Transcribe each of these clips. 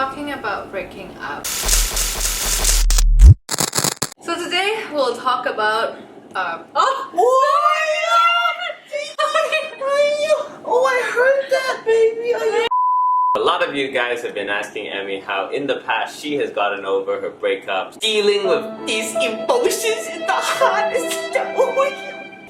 talking about breaking up. So today we'll talk about Oh, I heard that, baby. A lot of you guys have been asking Emi how in the past she has gotten over her breakups, dealing with these emotions in the heart.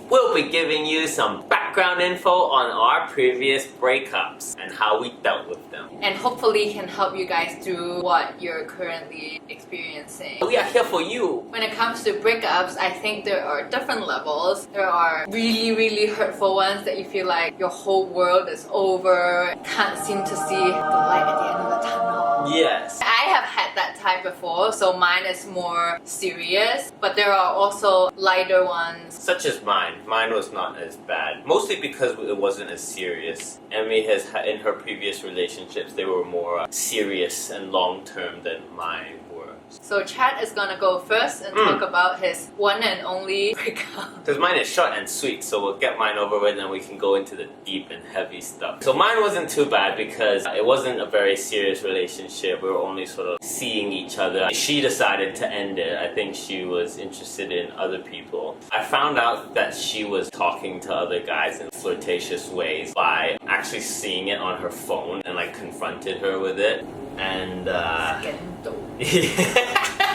We'll be giving you some background info on our previous breakups and how we dealt with them. and hopefully can help you guys through what you're currently experiencing. We are here for you. When it comes to breakups, I think there are different levels. There are really, really hurtful ones that you feel like your whole world is over, can't seem to see the light at the end of the tunnel. Yes. I have had that type before, so mine is more serious, but there are also lighter ones. Such as mine. Mine was not as bad. Mostly because it wasn't as serious. Emi has had, in her previous relationships, they were more serious and long-term than mine were. So Chad is gonna go first and talk about his one and only breakup. Because mine is short and sweet, so we'll get mine over with and then we can go into the deep and heavy stuff. So mine wasn't too bad because it wasn't a very serious relationship. We were only sort of seeing each other. She decided to end it. I think she was interested in other people. I found out that she was talking to other guys in flirtatious ways by actually seeing it on her phone and like confronted her with it. And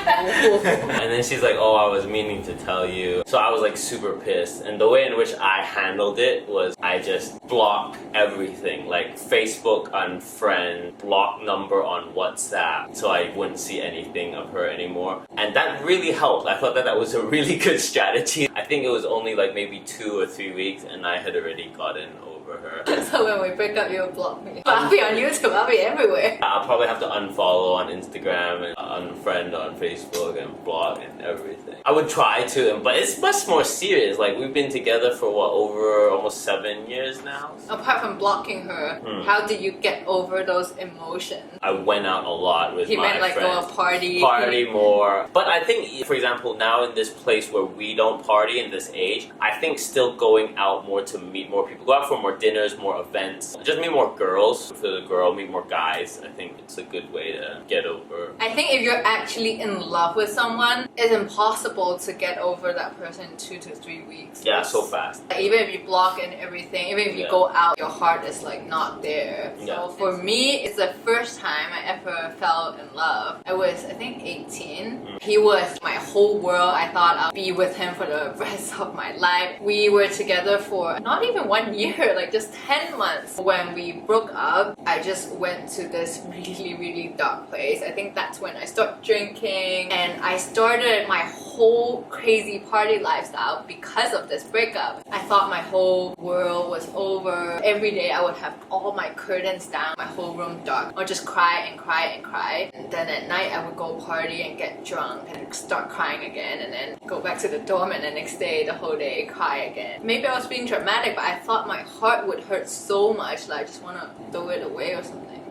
and then she's like, oh, I was meaning to tell you. So I was like super pissed. And the way in which I handled it was I just blocked everything. Like Facebook unfriend, block number on WhatsApp, so I wouldn't see anything of her anymore. And that really helped. I thought that that was a really good strategy. I think it was only like maybe 2 or 3 weeks and I had already gotten over her. So when we break up, you'll block me. I'll be on YouTube, I'll be everywhere. I'll probably have to unfollow on Instagram and unfriend on Facebook and blog and everything. I would try to, but it's much more serious. Like we've been together for what, over almost 7 years now? Apart from blocking her, how did you get over those emotions? I went out a lot with He my meant like friends. go a party. Party more. But I think, for example, now in this place where we don't party in this age, I think still going out more to meet more people, go out for more dinners, more events, just meet more girls. For the girl, meet more guys. I think it's a good way to get over. I think if you're actually in love with someone, it's impossible to get over that person in 2 to 3 weeks. Yeah, so fast. Even if you block and everything, even if you go out, your heart is like not there. So Yeah. for me, it's the first time I ever fell in love. I was, I think, 18. He was my whole world. I thought I'll be with him for the rest of my life. We were together for not even 1 year, like just 10 months. When we broke up, I just went to this really, really dark place. I think that's when I started drinking and I started my whole crazy party lifestyle because of this breakup. I thought my whole world was over. Every day I would have all my curtains down, my whole room dark. I would just cry and cry and cry. And then at night I would go party and get drunk and start crying again and then go back to the dorm and the next day, the whole day, cry again. Maybe I was being dramatic, but I thought my heart would hurt so much that I just want to throw it away or something.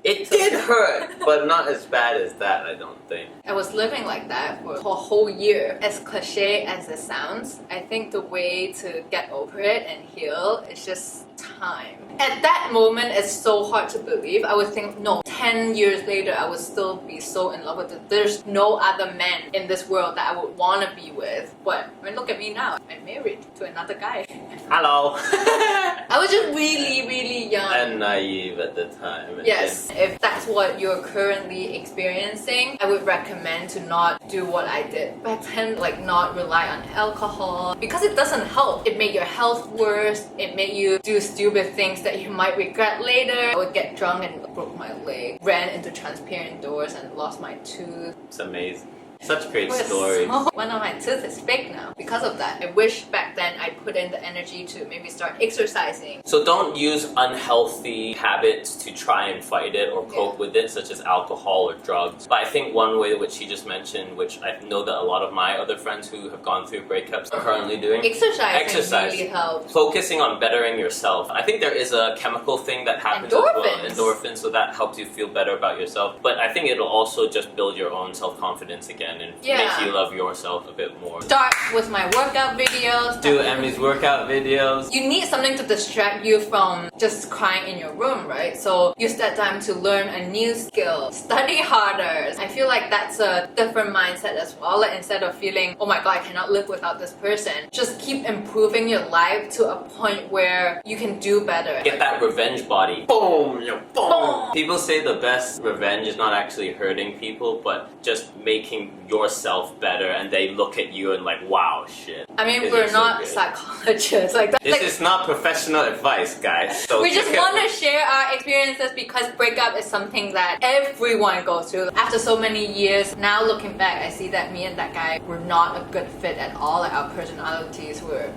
It did hurt, but not as bad as that, I don't think. I was living like that for a whole year. As cliche as it sounds, I think the way to get over it and heal is just time. At that moment, it's so hard to believe. I would think, no, 10 years later, I would still be so in love with it. There's no other man in this world that I would want to be with. But I mean, look at me now. I'm married to another guy. Hello. I was just really, really young. And naive at the time. Yes, if that's what you're currently experiencing, I would recommend to not do what I did back then, like not rely on alcohol because it doesn't help. It made your health worse. It made you do stupid things that you might regret later. I would get drunk and broke my leg, ran into transparent doors and lost my tooth. It's amazing. Such great It was stories. so- One of my teeth is fake now because of that. I wish back then I put in the energy to maybe start exercising. So don't use unhealthy habits to try and fight it or cope with it, such as alcohol or drugs. But I think one way which he just mentioned, which I know that a lot of my other friends who have gone through breakups are currently doing, Exercise really helps. focusing on bettering yourself. I think there is a chemical thing that happens as well, endorphins, so that helps you feel better about yourself. But I think it'll also just build your own self-confidence again can and Yeah. make you love yourself a bit more. Start with my workout videos. Do Emi's workout videos. You need something to distract you from just crying in your room, right? So use that time to learn a new skill, study harder. I feel like that's a different mindset as well. Like instead of feeling, oh my god, I cannot live without this person, just keep improving your life to a point where you can do better. Get that revenge body. Boom! You know, boom! People say the best revenge is not actually hurting people, but just making yourself better, and they look at you and like, wow, shit. I mean, This we're is so not good. psychologists. Like This is not professional advice, guys. So we just check want it- to share our experiences because breakup is something that everyone goes through. After so many years, now looking back, I see that me and that guy were not a good fit at all. Like our personalities were,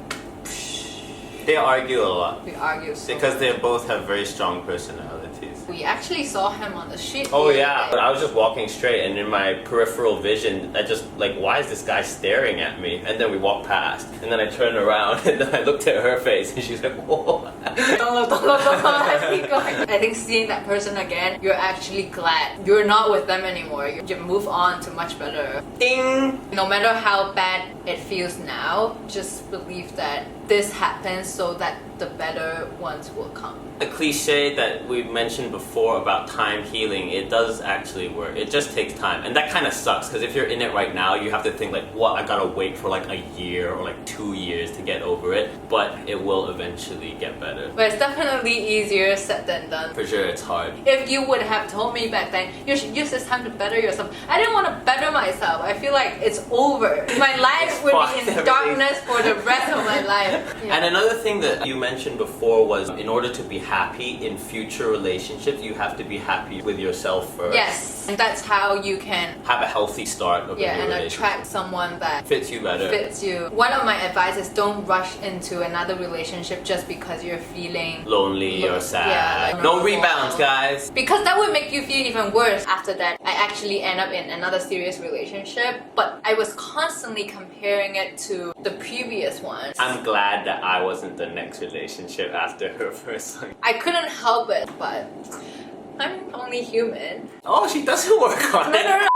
They argue a lot we argue so because much. they both have very strong personalities. We actually saw him on the street. Oh the other yeah, day. but I was just walking straight, and in my peripheral vision, I just like, why is this guy staring at me? And then we walked past, and then I turned around, and then I looked at her face, and she's like, whoa. Don't look, let's keep going. I think seeing that person again, you're actually glad you're not with them anymore. You move on to much better. Ding! No matter how bad it feels now, just believe that this happens so that the better ones will come. The cliche that we mentioned before about time healing, it does actually work. It just takes time. And that kind of sucks, because if you're in it right now, you have to think like, what, I gotta wait for like a year or like 2 years to get over it. But it will eventually get better. But it's definitely easier said than done. For sure, it's hard. If you would have told me back then, you should use this time to better yourself, I didn't want to better myself. I feel like it's over. My life would fucked, be in everything. darkness for the rest of my life. Yeah. And another thing that you mentioned before was, in order to be happy in future relationships, you have to be happy with yourself first. Yes, and that's how you can Have a healthy start of a new and relationship. attract someone that Fits you better. fits you. One of my advice is don't rush into another relationship just because you're feeling Lonely or sad. Yeah, like no not rebounds, full. guys. Because that would make you feel even worse. After that, I actually end up in another serious relationship, but I was constantly comparing it to the previous ones. I'm glad that I wasn't the next relationship after her first one. I couldn't help it, but I'm only human. Oh, she doesn't work on No, it. no, no.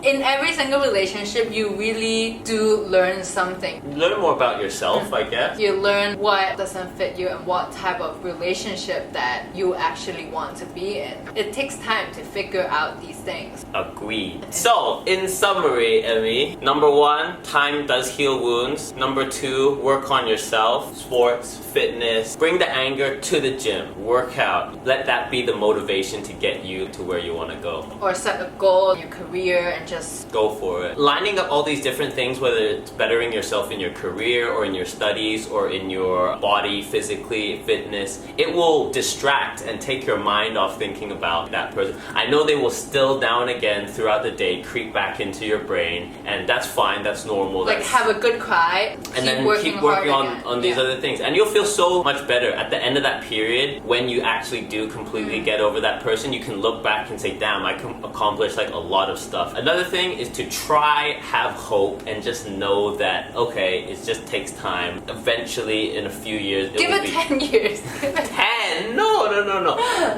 In every single relationship, you really do learn something. Learn more about yourself, I guess. You learn what doesn't fit you and what type of relationship that you actually want to be in. It takes time to figure out these things. Agreed. So, in summary, Emi, number 1, time does heal wounds. Number 2, work on yourself. Sports, fitness. Bring the anger to the gym. Work out. Let that be the motivation to get you to where you want to go. Or set a goal in your career and just Go for it. Lining up all these different things, whether it's bettering yourself in your career or in your studies or in your body, physically, fitness, it will distract and take your mind off thinking about that person. I know they will still now and again throughout the day creep back into your brain, and that's fine, that's normal. like That's, have a good cry, and then keep hard working again. on these Yeah. other things, and you'll feel so much better at the end of that period. When you actually do completely get over that person, you can look back and say, damn, I accomplished like a lot of stuff. Another thing is to try, have hope, and just know that, okay, it just takes time. Eventually, in a few years, Give will it be 10 years. 10. No.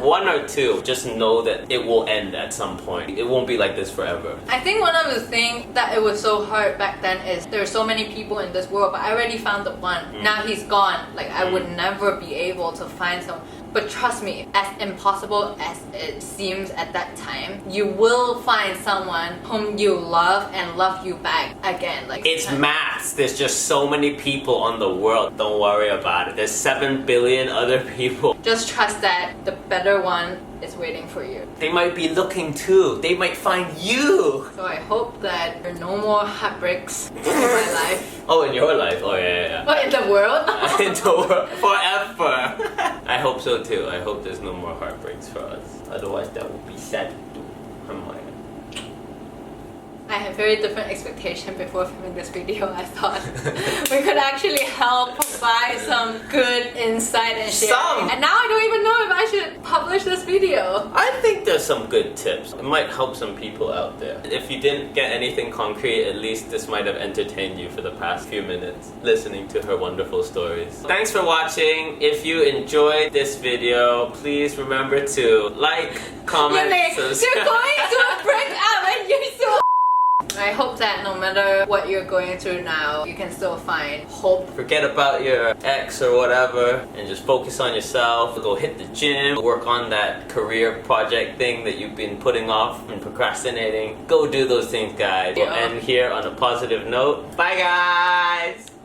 1 or 2. Just know that it will end at some point. It won't be like this forever. I think one of the things that it was so hard back then is there are so many people in this world, but I already found the one. Now he's gone. Like I would never be able to find someone. But trust me, as impossible as it seems at that time, you will find someone whom you love and love you back again. Like It's maths. There's just so many people on the world. Don't worry about it. There's 7 billion other people. just trust that the better one is waiting for you. They might be looking too. They might find you. So I hope that there are no more heartbreaks in my life. Oh, in your life. Oh, yeah. But in the world? In the world. Forever. I hope so too. I hope there's no more heartbreaks for us. Otherwise, that would be sad too. Oh my God. I had very different expectation before filming this video. I thought we could actually help provide some good insight and share. Some. And now I don't even know if I should publish this video. I think there's some good tips. It might help some people out there. If you didn't get anything concrete, at least this might have entertained you for the past few minutes listening to her wonderful stories. Thanks for watching. If you enjoyed this video, please remember to like, comment, You're subscribe. going to break up and you're so I hope that no matter what you're going through now, you can still find hope. Forget about your ex or whatever and just focus on yourself. Go hit the gym, work on that career project thing that you've been putting off and procrastinating. Go do those things, guys. We'll end here on a positive note. Bye, guys!